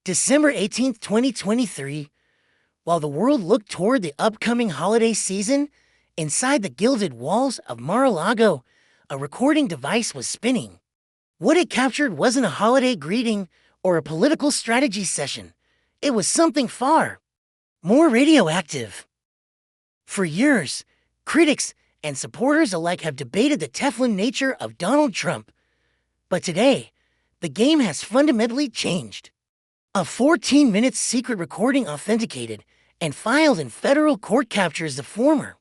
December 18th, 2023, while the world looked toward the upcoming holiday season, inside the gilded walls of Mar-a-Lago, a recording device was spinning. What it captured wasn't a holiday greeting or a political strategy session. It was something far more radioactive. For years, critics and supporters alike have debated the Teflon nature of Donald Trump. But today, the game has fundamentally changed. A 14-minute secret recording authenticated and filed in federal court captures the former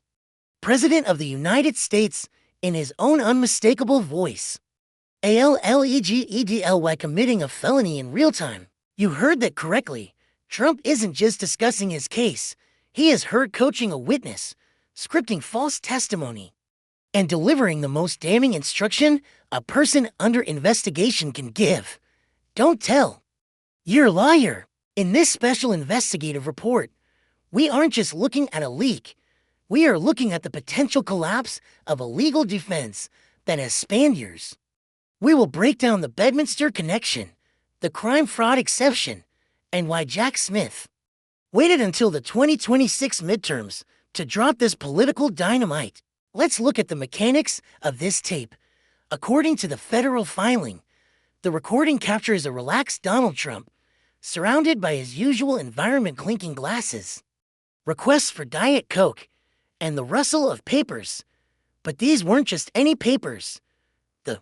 President of the United States in his own unmistakable voice. Allegedly committing a felony in real time. You heard that correctly. Trump isn't just discussing his case. He is heard coaching a witness, scripting false testimony, and delivering the most damning instruction a person under investigation can give. Don't tell your lawyer. In this special investigative report, we aren't just looking at a leak. We are looking at the potential collapse of a legal defense that has spanned years. We will break down the Bedminster connection, the crime-fraud exception, and why Jack Smith waited until the 2026 midterms to drop this political dynamite. Let's look at the mechanics of this tape. According to the federal filing, the recording captures a relaxed Donald Trump, surrounded by his usual environment-clinking glasses, requests for Diet Coke, and the rustle of papers. But these weren't just any papers. The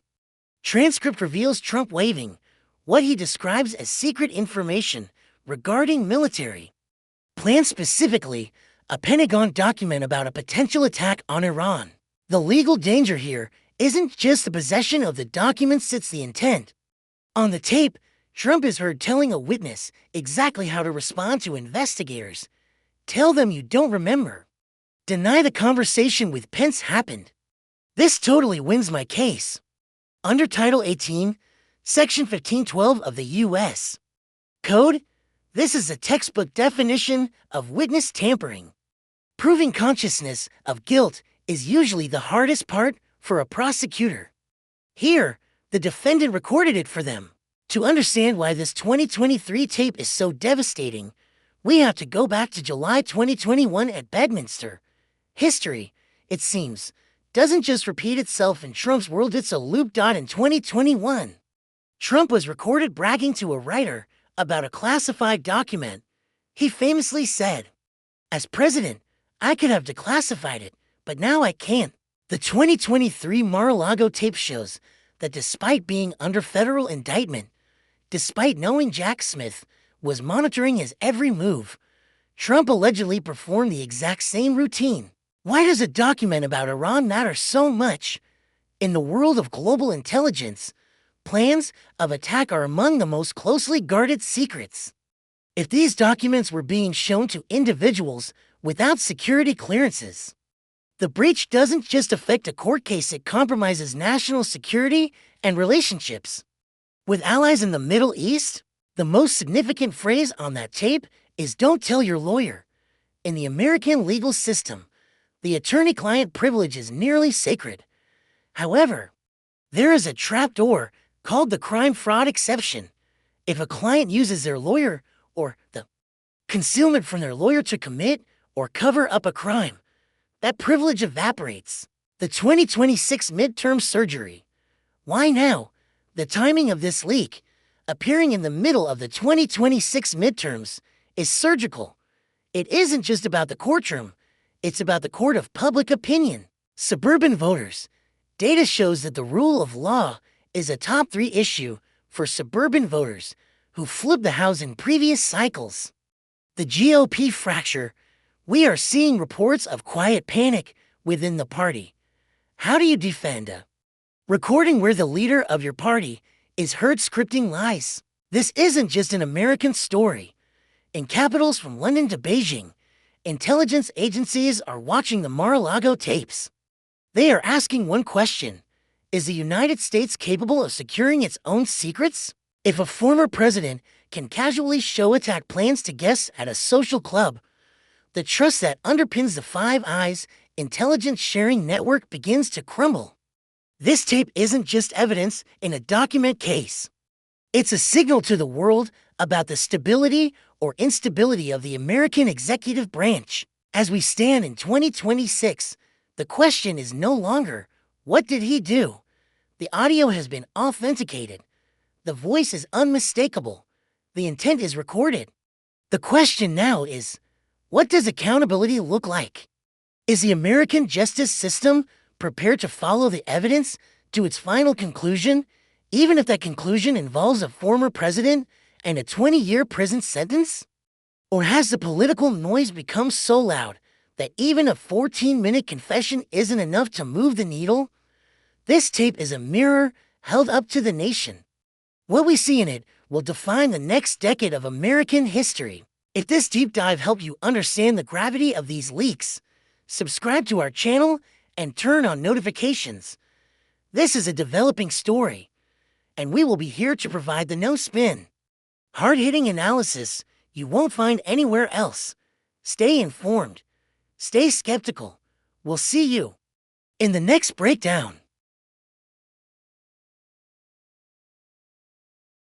transcript reveals Trump waving what he describes as secret information regarding military plans, specifically a Pentagon document about a potential attack on Iran. The legal danger here isn't just the possession of the documents, it's the intent. On the tape, Trump is heard telling a witness exactly how to respond to investigators. Tell them you don't remember. Deny the conversation with Pence happened. This totally wins my case. Under Title 18, Section 1512 of the U.S. Code, this is a textbook definition of witness tampering. Proving consciousness of guilt is usually the hardest part for a prosecutor. Here, the defendant recorded it for them. To understand why this 2023 tape is so devastating, we have to go back to July 2021 at Bedminster. History, it seems, doesn't just repeat itself in Trump's world, it's a loop. In 2021, Trump was recorded bragging to a writer about a classified document. He famously said, "As president, I could have declassified it, but now I can't." The 2023 Mar-a-Lago tape shows that despite being under federal indictment, despite knowing Jack Smith was monitoring his every move, Trump allegedly performed the exact same routine. Why does a document about Iran matter so much? In the world of global intelligence, plans of attack are among the most closely guarded secrets. If these documents were being shown to individuals without security clearances, the breach doesn't just affect a court case, it compromises national security and relationships with allies in the Middle East. The most significant phrase on that tape is "don't tell your lawyer." In the American legal system, the attorney-client privilege is nearly sacred. However, there is a trapdoor called the crime-fraud exception. If a client uses their lawyer or the concealment from their lawyer to commit or cover up a crime, that privilege evaporates. The 2026 midterm surgery. Why now? The timing of this leak, appearing in the middle of the 2026 midterms, is surgical. It isn't just about the courtroom, it's about the court of public opinion. Suburban voters. Data shows that the rule of law is a top 3 issue for suburban voters who flipped the House in previous cycles. The GOP fracture. We are seeing reports of quiet panic within the party. How do you defend a recording where the leader of your party is heard scripting lies? This isn't just an American story. In capitals from London to Beijing, intelligence agencies are watching the Mar-a-Lago tapes. They are asking one question: is the United States capable of securing its own secrets? If a former president can casually show attack plans to guests at a social club, the trust that underpins the Five Eyes intelligence sharing network begins to crumble. This tape isn't just evidence in a document case. It's a signal to the world about the stability or instability of the American executive branch. As we stand in 2026, the question is no longer, what did he do? The audio has been authenticated. The voice is unmistakable. The intent is recorded. The question now is, what does accountability look like? Is the American justice system prepared to follow the evidence to its final conclusion, even if that conclusion involves a former president and a 20-year prison sentence? Or has the political noise become so loud that even a 14-minute confession isn't enough to move the needle? This tape is a mirror held up to the nation. What we see in it will define the next decade of American history. If this deep dive helped you understand the gravity of these leaks, subscribe to our channel and turn on notifications. This is a developing story, and we will be here to provide the no-spin, hard-hitting analysis you won't find anywhere else. Stay informed. Stay skeptical. We'll see you in the next breakdown.